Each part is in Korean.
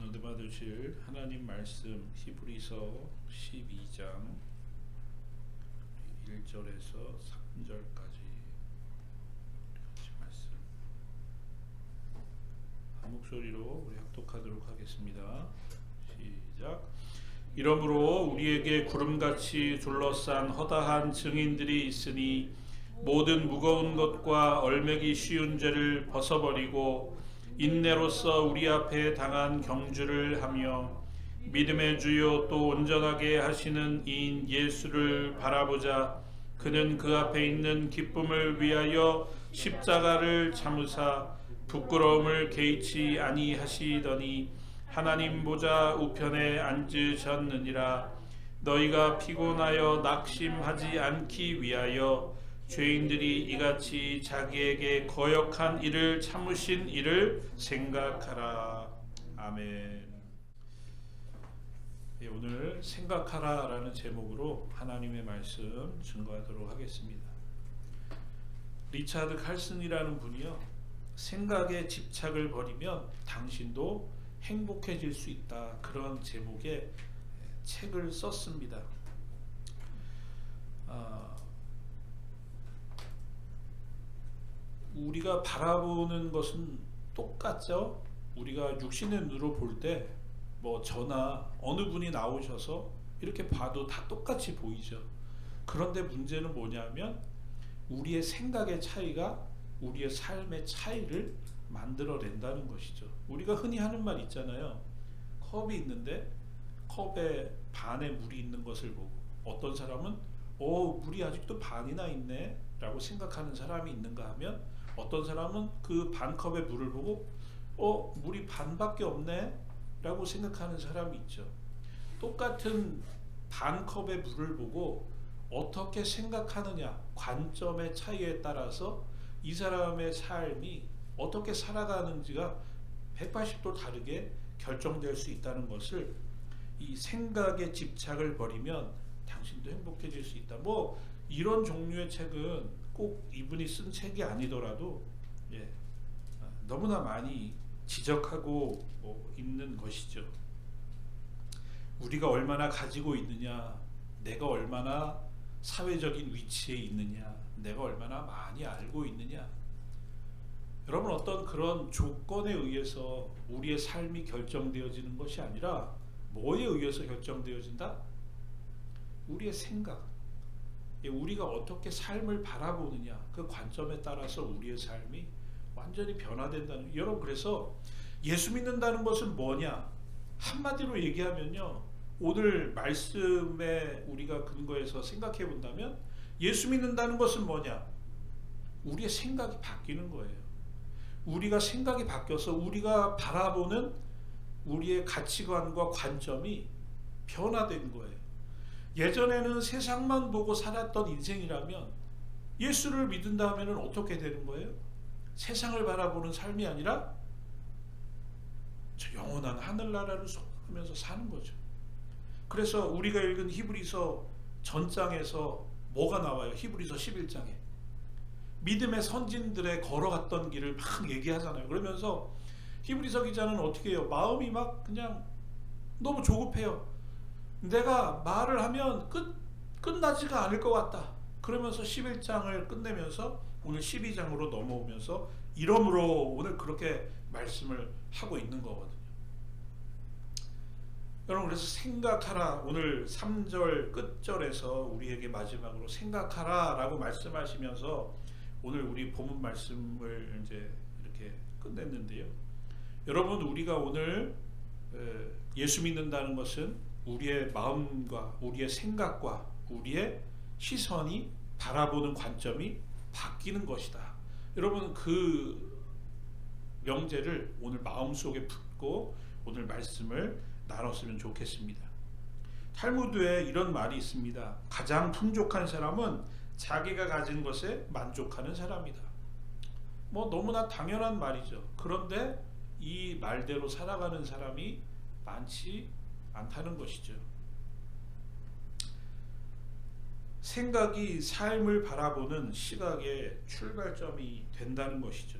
은혜 받으실 하나님 말씀 히브리서 12장 1절에서 3절까지 같이 말씀 한 목소리로 우리 합독하도록 하겠습니다. 시작. 이러므로 우리에게 구름같이 둘러싼 허다한 증인들이 있으니 모든 무거운 것과 얼매기 쉬운 죄를 벗어버리고 인내로써 우리 앞에 당한 경주를 하며 믿음의 주요 또 온전하게 하시는 이인 예수를 바라보자. 그는 그 앞에 있는 기쁨을 위하여 십자가를 참으사 부끄러움을 개의치 아니하시더니 하나님 보좌 우편에 앉으셨느니라. 너희가 피곤하여 낙심하지 않기 위하여 죄인들이 이같이 자기에게 거역한 일을 참으신 일을 생각하라. 아멘. 오늘 생각하라 라는 제목으로 하나님의 말씀 증거하도록 하겠습니다. 리차드 칼슨이라는 분이요, 생각에 집착을 버리면 당신도 행복해질 수 있다, 그런 제목의 책을 썼습니다. 우리가 바라보는 것은 똑같죠. 우리가 육신의 눈으로 볼 때 뭐 저나 어느 분이 나오셔서 이렇게 봐도 다 똑같이 보이죠. 그런데 문제는 뭐냐면 우리의 생각의 차이가 우리의 삶의 차이를 만들어낸다는 것이죠. 우리가 흔히 하는 말 있잖아요. 컵이 있는데 컵에 반에 물이 있는 것을 보고 어떤 사람은 물이 아직도 반이나 있네 라고 생각하는 사람이 있는가 하면, 어떤 사람은 그 반 컵의 물을 보고 물이 반밖에 없네 라고 생각하는 사람이 있죠. 똑같은 반 컵의 물을 보고 어떻게 생각하느냐, 관점의 차이에 따라서 이 사람의 삶이 어떻게 살아가는지가 180도 다르게 결정될 수 있다는 것을, 이 생각에 집착을 버리면 당신도 행복해질 수 있다, 뭐 이런 종류의 책은 꼭 이분이 쓴 책이 아니더라도 너무나 많이 지적하고 있는 것이죠. 우리가 얼마나 가지고 있느냐, 내가 얼마나 사회적인 위치에 있느냐, 내가 얼마나 많이 알고 있느냐, 여러분, 어떤 그런 조건에 의해서 우리의 삶이 결정되어지는 것이 아니라 뭐에 의해서 결정되어진다? 우리의 생각, 우리가 어떻게 삶을 바라보느냐, 그 관점에 따라서 우리의 삶이 완전히 변화된다는. 여러분, 그래서 예수 믿는다는 것은 뭐냐? 한마디로 얘기하면요, 오늘 말씀에 우리가 근거해서 생각해 본다면 예수 믿는다는 것은 뭐냐? 우리의 생각이 바뀌는 거예요. 우리가 생각이 바뀌어서 우리가 바라보는 우리의 가치관과 관점이 변화된 거예요. 예전에는 세상만 보고 살았던 인생이라면 예수를 믿는다 하면 어떻게 되는 거예요? 세상을 바라보는 삶이 아니라 저 영원한 하늘나라를 소망하면서 사는 거죠. 그래서 우리가 읽은 히브리서 전장에서 뭐가 나와요? 히브리서 11장에 믿음의 선진들의 걸어갔던 길을 막 얘기하잖아요. 그러면서 히브리서 기자는 어떻게 해요? 마음이 막 그냥 너무 조급해요. 내가 말을 하면 끝나지가 않을 것 같다. 그러면서 11장을 끝내면서 오늘 12장으로 넘어오면서 이러므로 오늘 그렇게 말씀을 하고 있는 거거든요. 여러분, 그래서 생각하라, 오늘 3절 끝절에서 우리에게 마지막으로 생각하라 라고 말씀하시면서 오늘 우리 본문 말씀을 이제 이렇게 끝냈는데요. 여러분, 우리가 오늘 예수 믿는다는 것은 우리의 마음과 우리의 생각과 우리의 시선이 바라보는 관점이 바뀌는 것이다. 여러분, 그 명제를 오늘 마음속에 품고 오늘 말씀을 나눴으면 좋겠습니다. 탈무드에 이런 말이 있습니다. 가장 풍족한 사람은 자기가 가진 것에 만족하는 사람이다. 뭐 너무나 당연한 말이죠. 그런데 이 말대로 살아가는 사람이 많지 않다는 것이죠. 생각이 삶을 바라보는 시각의 출발점이 된다는 것이죠.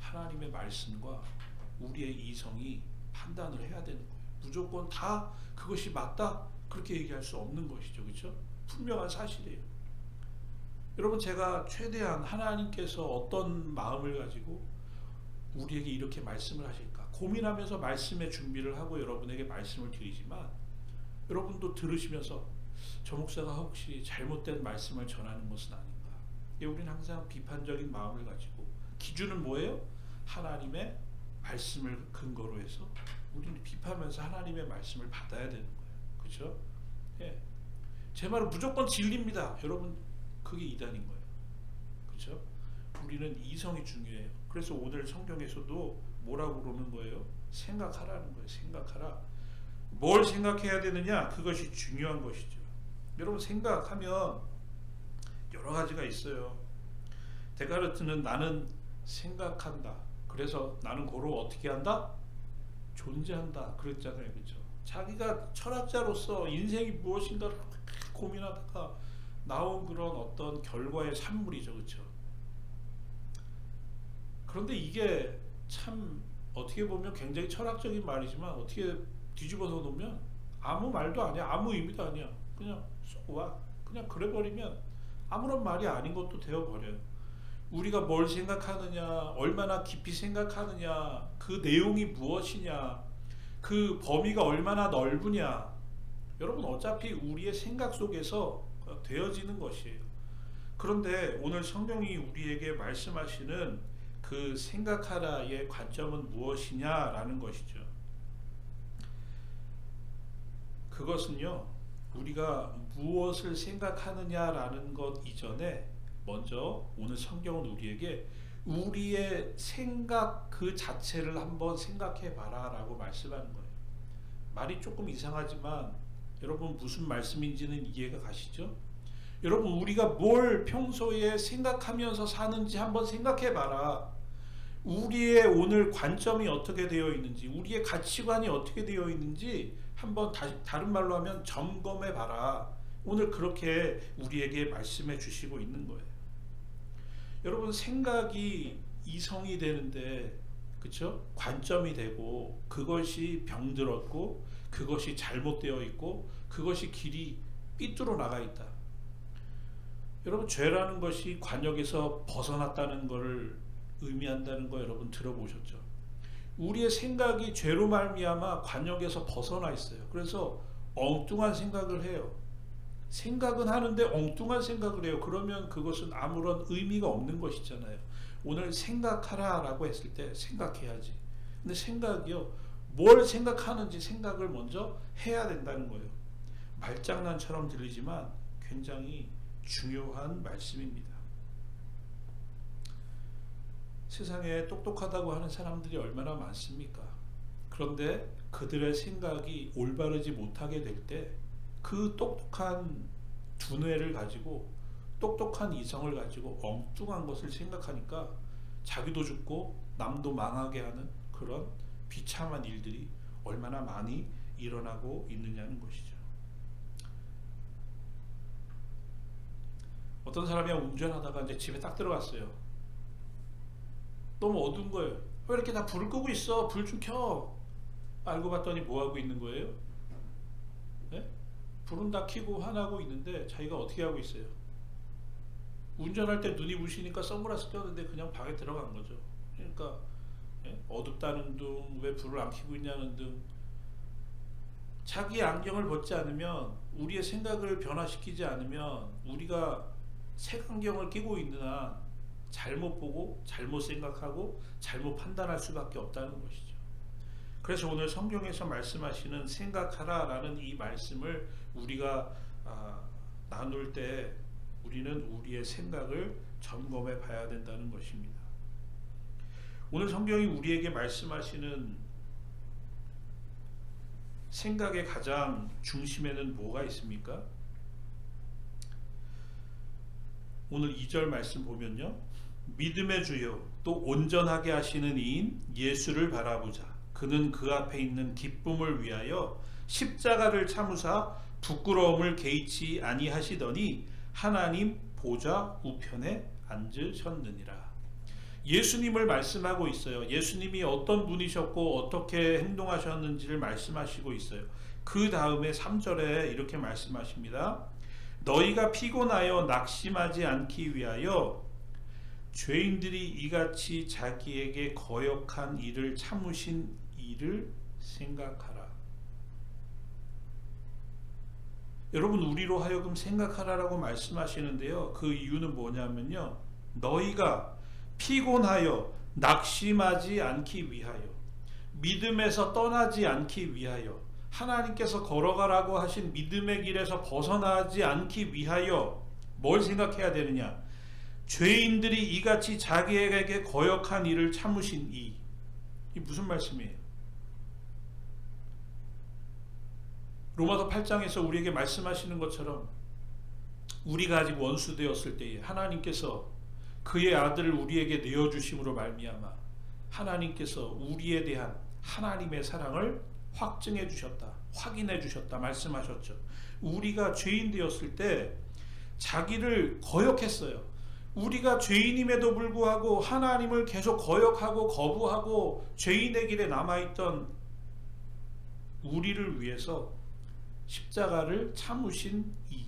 하나님의 말씀과 우리의 이성이 판단을 해야 되는 거예요. 무조건 다 그것이 맞다 그렇게 얘기할 수 없는 것이죠. 그렇죠? 분명한 사실이에요. 여러분, 제가 최대한 하나님께서 어떤 마음을 가지고 우리에게 이렇게 말씀을 하실까 고민하면서 말씀의 준비를 하고 여러분에게 말씀을 드리지만, 여러분도 들으시면서 저 목사가 혹시 잘못된 말씀을 전하는 것은 아닌가. 우리는 항상 비판적인 마음을 가지고, 기준은 뭐예요? 하나님의 말씀을 근거로 해서 우리는 비판하면서 하나님의 말씀을 받아야 되는 거예요. 그렇죠? 예. 제 말은 무조건 진리입니다. 여러분, 그게 이단인 거예요. 그렇죠? 우리는 이성이 중요해요. 그래서 오늘 성경에서도 뭐라고 그러는 거예요? 생각하라는 거예요. 생각하라. 뭘 생각해야 되느냐? 그것이 중요한 것이죠. 여러분, 생각하면 여러 가지가 있어요. 데카르트는 나는 생각한다. 그래서 나는 고로 어떻게 한다? 존재한다. 그랬잖아요. 그렇죠? 자기가 철학자로서 인생이 무엇인가를 고민하다가 나온 그런 어떤 결과의 산물이죠. 그렇죠? 그런데 이게 참 어떻게 보면 굉장히 철학적인 말이지만, 어떻게 뒤집어서 놓으면 아무 말도 아니야. 아무 의미도 아니야. 그냥 와 그냥 그래버리면 아무런 말이 아닌 것도 되어버려요. 우리가 뭘 생각하느냐, 얼마나 깊이 생각하느냐, 그 내용이 무엇이냐, 그 범위가 얼마나 넓으냐, 여러분 어차피 우리의 생각 속에서 되어지는 것이에요. 그런데 오늘 성경이 우리에게 말씀하시는 그 생각하라의 관점은 무엇이냐라는 것이죠. 그것은요, 우리가 무엇을 생각하느냐라는 것 이전에 먼저 오늘 성경은 우리에게 우리의 생각 그 자체를 한번 생각해 봐라 라고 말씀하는 거예요. 말이 조금 이상하지만 여러분 무슨 말씀인지는 이해가 가시죠? 여러분, 우리가 뭘 평소에 생각하면서 사는지 한번 생각해 봐라. 우리의 오늘 관점이 어떻게 되어 있는지, 우리의 가치관이 어떻게 되어 있는지 한번 다른 말로 하면 점검해 봐라. 오늘 그렇게 우리에게 말씀해 주시고 있는 거예요. 여러분, 생각이 이성이 되는데, 그렇죠? 관점이 되고, 그것이 병들었고, 그것이 잘못되어 있고, 그것이 길이 삐뚤어 나가 있다. 여러분, 죄라는 것이 관역에서 벗어났다는 것을 의미한다는 거 여러분 들어보셨죠? 우리의 생각이 죄로 말미암아 관역에서 벗어나 있어요. 그래서 엉뚱한 생각을 해요. 생각은 하는데 엉뚱한 생각을 해요. 그러면 그것은 아무런 의미가 없는 것이잖아요. 오늘 생각하라 라고 했을 때 생각해야지. 근데 생각이요, 뭘 생각하는지 생각을 먼저 해야 된다는 거예요. 말장난처럼 들리지만 굉장히 중요한 말씀입니다. 세상에 똑똑하다고 하는 사람들이 얼마나 많습니까? 그런데 그들의 생각이 올바르지 못하게 될 때 그 똑똑한 두뇌를 가지고, 똑똑한 이성을 가지고 엉뚱한 것을 생각하니까 자기도 죽고 남도 망하게 하는 그런 비참한 일들이 얼마나 많이 일어나고 있느냐는 것이죠. 어떤 사람이 운전하다가 이제 집에 딱 들어갔어요. 너무 어두운 거예요. 왜 이렇게 다 불을 끄고 있어? 불 좀 켜. 알고 봤더니 뭐 하고 있는 거예요? 네? 불은 다 켜고 화나고 있는데 자기가 어떻게 하고 있어요? 운전할 때 눈이 부시니까 선글라스 꼈는데 그냥 방에 들어간 거죠. 그러니까 어둡다는 둥, 왜 불을 안 켜고 있냐는 등, 자기의 안경을 벗지 않으면, 우리의 생각을 변화시키지 않으면 우리가 색안경을 끼고 있는 한 잘못 보고 잘못 생각하고 잘못 판단할 수밖에 없다는 것이죠. 그래서 오늘 성경에서 말씀하시는 생각하라 라는 이 말씀을 우리가 나눌 때 우리는 우리의 생각을 점검해 봐야 된다는 것입니다. 오늘 성경이 우리에게 말씀하시는 생각의 가장 중심에는 뭐가 있습니까? 오늘 2절 말씀 보면요, 믿음의 주요 또 온전하게 하시는 이인 예수를 바라보자. 그는 그 앞에 있는 기쁨을 위하여 십자가를 참으사 부끄러움을 개의치 아니하시더니 하나님 보좌 우편에 앉으셨느니라. 예수님을 말씀하고 있어요. 예수님이 어떤 분이셨고 어떻게 행동하셨는지를 말씀하시고 있어요. 그 다음에 3절에 이렇게 말씀하십니다. 너희가 피곤하여 낙심하지 않기 위하여 죄인들이 이같이 자기에게 거역한 일을 참으신 이를 생각하라. 여러분, 우리로 하여금 생각하라라고 말씀하시는데요. 그 이유는 뭐냐면요. 너희가 피곤하여 낙심하지 않기 위하여, 믿음에서 떠나지 않기 위하여, 하나님께서 걸어가라고 하신 믿음의 길에서 벗어나지 않기 위하여 뭘 생각해야 되느냐? 죄인들이 이같이 자기에게 거역한 일을 참으신 이 무슨 말씀이에요? 로마서 8장에서 우리에게 말씀하시는 것처럼 우리가 아직 원수 되었을 때에 하나님께서 그의 아들을 우리에게 내어주심으로 말미암아 하나님께서 우리에 대한 하나님의 사랑을 확증해 주셨다, 확인해 주셨다 말씀하셨죠. 우리가 죄인 되었을 때 자기를 거역했어요. 우리가 죄인임에도 불구하고 하나님을 계속 거역하고 거부하고 죄인의 길에 남아있던 우리를 위해서 십자가를 참으신 이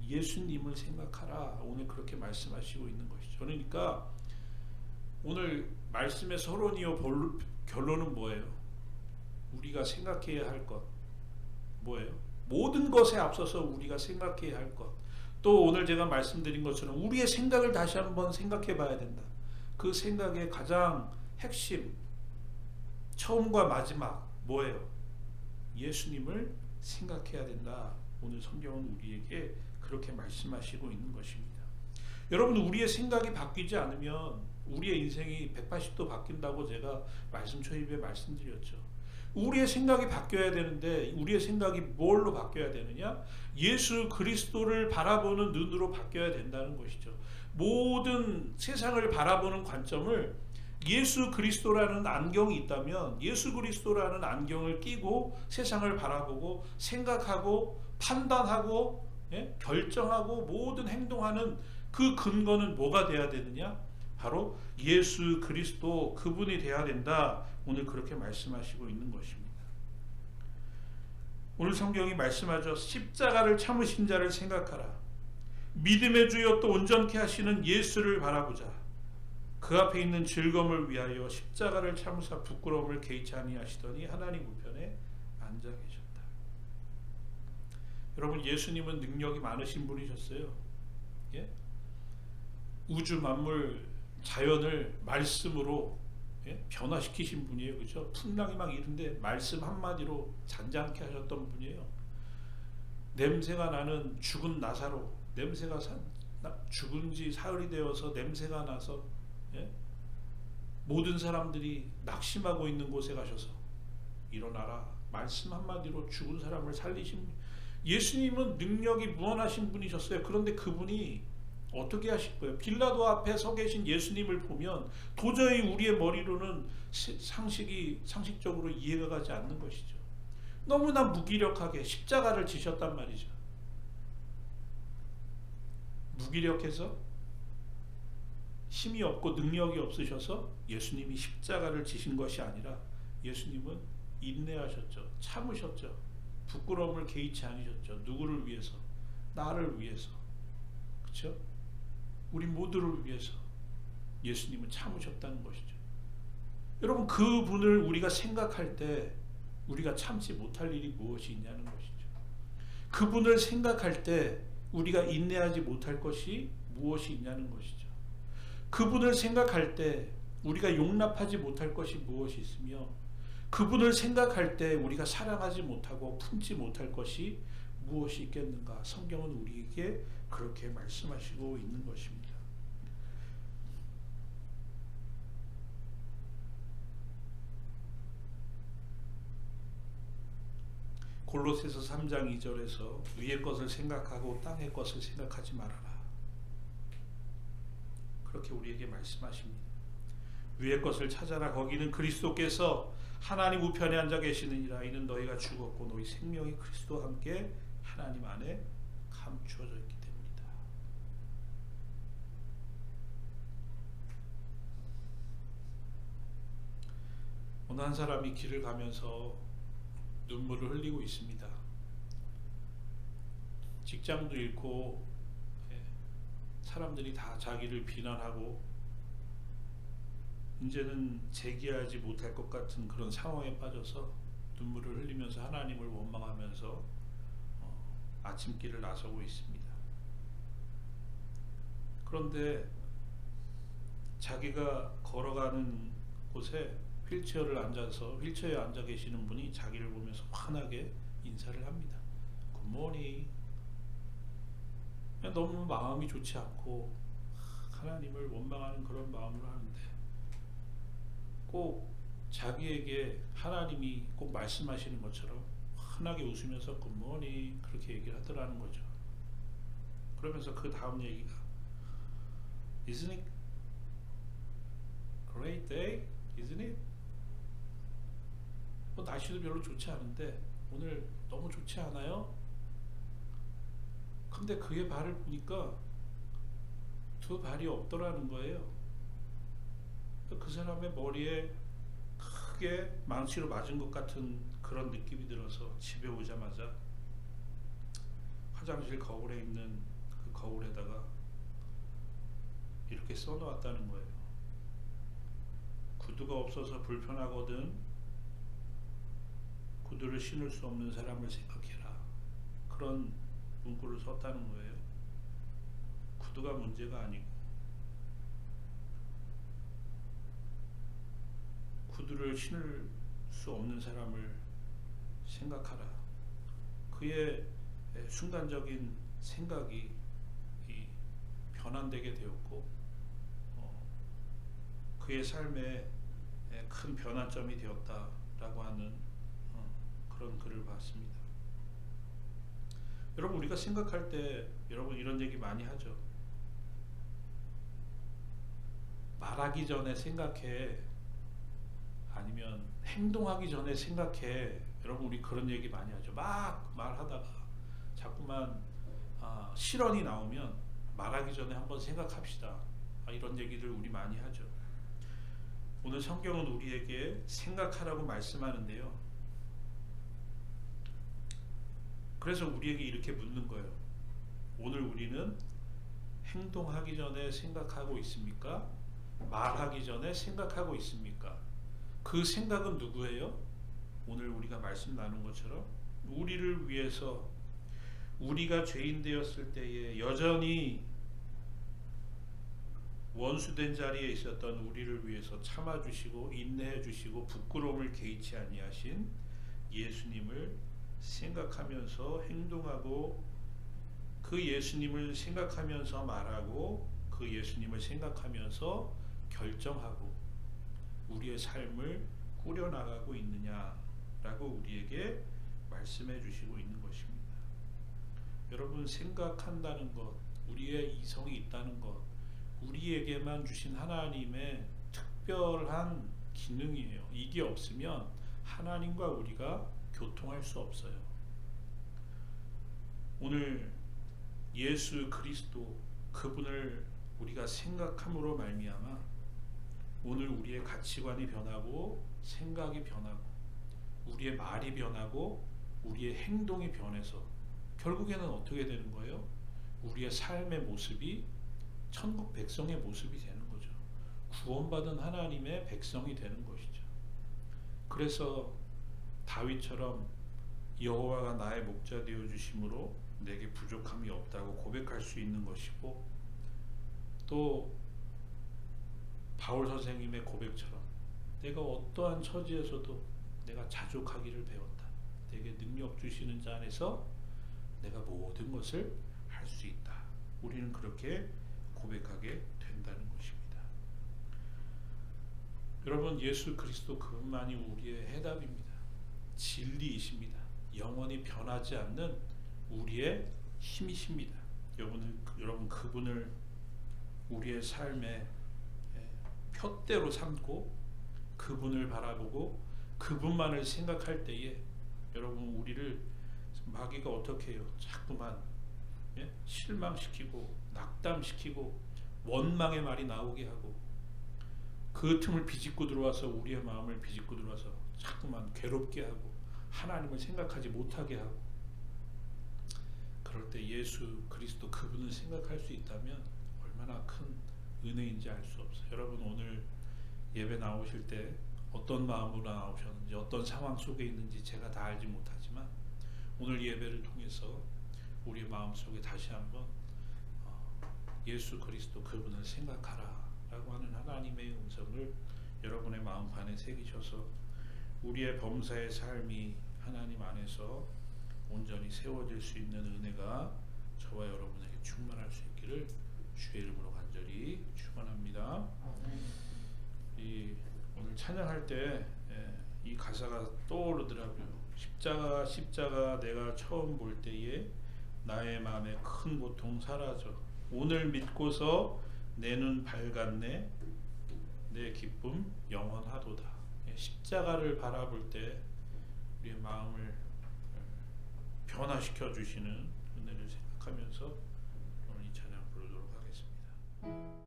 예수님을 생각하라. 오늘 그렇게 말씀하시고 있는 것이죠. 그러니까 오늘 말씀의 서론이요 결론은 뭐예요? 우리가 생각해야 할 것 뭐예요? 모든 것에 앞서서 우리가 생각해야 할 것, 또 오늘 제가 말씀드린 것처럼 우리의 생각을 다시 한번 생각해 봐야 된다. 그 생각의 가장 핵심, 처음과 마지막 뭐예요? 예수님을 생각해야 된다. 오늘 성경은 우리에게 그렇게 말씀하시고 있는 것입니다. 여러분, 우리의 생각이 바뀌지 않으면 우리의 인생이 180도 바뀐다고 제가 말씀 초입에 말씀드렸죠. 우리의 생각이 바뀌어야 되는데 우리의 생각이 뭘로 바뀌어야 되느냐? 예수 그리스도를 바라보는 눈으로 바뀌어야 된다는 것이죠. 모든 세상을 바라보는 관점을 예수 그리스도라는 안경이 있다면 예수 그리스도라는 안경을 끼고 세상을 바라보고 생각하고 판단하고 결정하고 모든 행동하는 그 근거는 뭐가 돼야 되느냐? 바로 예수 그리스도, 그분이 돼야 된다. 오늘 그렇게 말씀하시고 있는 것입니다. 오늘 성경이 말씀하죠. 십자가를 참으신 자를 생각하라. 믿음의 주여 또 온전케 하시는 예수를 바라보자. 그 앞에 있는 즐거움을 위하여 십자가를 참으사 부끄러움을 개의치 아니하시더니 하나님 우편에 앉아 계셨다. 여러분, 예수님은 능력이 많으신 분이셨어요. 예? 우주 만물 자연을 말씀으로 변화시키신 분이에요. 그렇죠? 풍랑이 막 이른데 말씀 한마디로 잔잔케 하셨던 분이에요. 냄새가 나는 죽은 나사로, 냄새가 죽은 지 사흘이 되어서 냄새가 나서 모든 사람들이 낙심하고 있는 곳에 가셔서 일어나라, 말씀 한마디로 죽은 사람을 살리신 분. 예수님은 능력이 무한하신 분이셨어요. 그런데 그분이 어떻게 하실 거예요? 빌라도 앞에 서 계신 예수님을 보면 도저히 우리의 머리로는 상식적으로 이해가 가지 않는 것이죠. 너무나 무기력하게 십자가를 지셨단 말이죠. 무기력해서 힘이 없고 능력이 없으셔서 예수님이 십자가를 지신 것이 아니라 예수님은 인내하셨죠. 참으셨죠. 부끄러움을 개의치 않으셨죠. 누구를 위해서? 나를 위해서. 그렇죠? 우리 모두를 위해서 예수님은 참으셨다는 것이죠. 여러분, 그분을 우리가 생각할 때 우리가 참지 못할 일이 무엇이 있냐는 것이죠. 그분을 생각할 때 우리가 인내하지 못할 것이 무엇이 있냐는 것이죠. 그분을 생각할 때 우리가 용납하지 못할 것이 무엇이 있으며 그분을 생각할 때 우리가 사랑하지 못하고 품지 못할 것이 무엇이 있겠는가? 성경은 우리에게 그렇게 말씀하시고 있는 것입니다. 골로새서 3장 2절에서 위의 것을 생각하고 땅의 것을 생각하지 말아라. 그렇게 우리에게 말씀하십니다. 위의 것을 찾아라. 거기는 그리스도께서 하나님 우편에 앉아 계시느니라. 이는 너희가 죽었고 너희 생명이 그리스도와 함께 하나님 안에 감추어져 있기 때문이다. 어느 한 사람이 길을 가면서 눈물을 흘리고 있습니다. 직장도 잃고 사람들이 다 자기를 비난하고 이제는 재기하지 못할 것 같은 그런 상황에 빠져서 눈물을 흘리면서 하나님을 원망하면서 아침길을 나서고 있습니다. 그런데 자기가 걸어가는 곳에 휠체어에 앉아 계시는 분이 자기를 보면서 환하게 인사를 합니다. 굿모닝. 너무 마음이 좋지 않고 하나님을 원망하는 그런 마음으로 하는데 꼭 자기에게 하나님이 꼭 말씀하시는 것처럼 환하게 웃으면서 굿모닝 그렇게 얘기를 하더라는 거죠. 그러면서 그 다음 얘기가 Isn't it great day? Isn't it? 날씨도 별로 좋지 않은데 오늘 너무 좋지 않아요? 근데 그의 발을 보니까 두 발이 없더라는 거예요. 그 사람의 머리에 크게 망치로 맞은 것 같은 그런 느낌이 들어서 집에 오자마자 화장실 거울에 있는 그 거울에다가 이렇게 써놓았다는 거예요. 구두가 없어서 불편하거든 구두를 신을 수 없는 사람을 생각해라. 그런 문구를 썼다는 거예요. 구두가 문제가 아니고 구두를 신을 수 없는 사람을 생각하라. 그의 순간적인 생각이 변환되게 되었고 그의 삶에 큰 변환점이 되었다라고 하는 그런 글을 봤습니다. 여러분 우리가 생각할 때 여러분 이런 얘기 많이 하죠. 말하기 전에 생각해 아니면 행동하기 전에 생각해. 여러분 우리 그런 얘기 많이 하죠. 막 말하다가 자꾸만 실언이 나오면 말하기 전에 한번 생각합시다. 이런 얘기를 우리 많이 하죠. 오늘 성경은 우리에게 생각하라고 말씀하는데요. 그래서 우리에게 이렇게 묻는 거예요. 오늘 우리는 행동하기 전에 생각하고 있습니까? 말하기 전에 생각하고 있습니까? 그 생각은 누구예요? 오늘 우리가 말씀 나눈 것처럼 우리를 위해서 우리가 죄인 되었을 때에 여전히 원수된 자리에 있었던 우리를 위해서 참아주시고 인내해주시고 부끄러움을 개의치 아니하신 예수님을 생각하면서 행동하고 그 예수님을 생각하면서 말하고 그 예수님을 생각하면서 결정하고 우리의 삶을 꾸려나가고 있느냐라고 우리에게 말씀해 주시고 있는 것입니다. 여러분 생각한다는 것, 우리의 이성이 있다는 것, 우리에게만 주신 하나님의 특별한 기능이에요. 이게 없으면 하나님과 우리가 교통할 수 없어요. 오늘 예수 그리스도 그분을 우리가 생각함으로 말미암아 오늘 우리의 가치관이 변하고 생각이 변하고 우리의 말이 변하고 우리의 행동이 변해서 결국에는 어떻게 되는 거예요? 우리의 삶의 모습이 천국 백성의 모습이 되는 거죠. 구원받은 하나님의 백성이 되는 것이죠. 그래서 다윗처럼 여호와가 나의 목자 되어 주심으로 내게 부족함이 없다고 고백할 수 있는 것이고 또 바울 선생님의 고백처럼 내가 어떠한 처지에서도 내가 자족하기를 배웠다. 내게 능력 주시는 자 안에서 내가 모든 것을 할 수 있다. 우리는 그렇게 고백하게 된다는 것입니다. 여러분 예수 그리스도 그분만이 우리의 해답입니다. 진리이십니다. 영원히 변하지 않는 우리의 힘이십니다. 여러분 그분을 우리의 삶의 표대로 삼고 그분을 바라보고 그분만을 생각할 때에 여러분 우리를 마귀가 어떻게 해요? 자꾸만 실망시키고 낙담시키고 원망의 말이 나오게 하고 그 틈을 비집고 들어와서 우리의 마음을 비집고 들어와서 자꾸만 괴롭게 하고 하나님을 생각하지 못하게 하고, 그럴 때 예수 그리스도 그분을 생각할 수 있다면 얼마나 큰 은혜인지 알 수 없어요. 여러분 오늘 예배 나오실 때 어떤 마음으로 나오셨는지, 어떤 상황 속에 있는지 제가 다 알지 못하지만 오늘 예배를 통해서 우리의 마음속에 다시 한번 예수 그리스도 그분을 생각하라 라고 하는 하나님의 음성을 여러분의 마음판에 새기셔서 우리의 범사의 삶이 하나님 안에서 온전히 세워질 수 있는 은혜가 저와 여러분에게 충만할 수 있기를 주의 이름으로 간절히 축원합니다. 오늘 찬양할 때 이 가사가 떠오르더라고요. 십자가 내가 처음 볼 때에 나의 마음에 큰 고통 사라져 오늘 믿고서 내 눈 밝았네 내 기쁨 영원하도다. 십자가를 바라볼 때 우리의 마음을 변화시켜 주시는 은혜를 생각하면서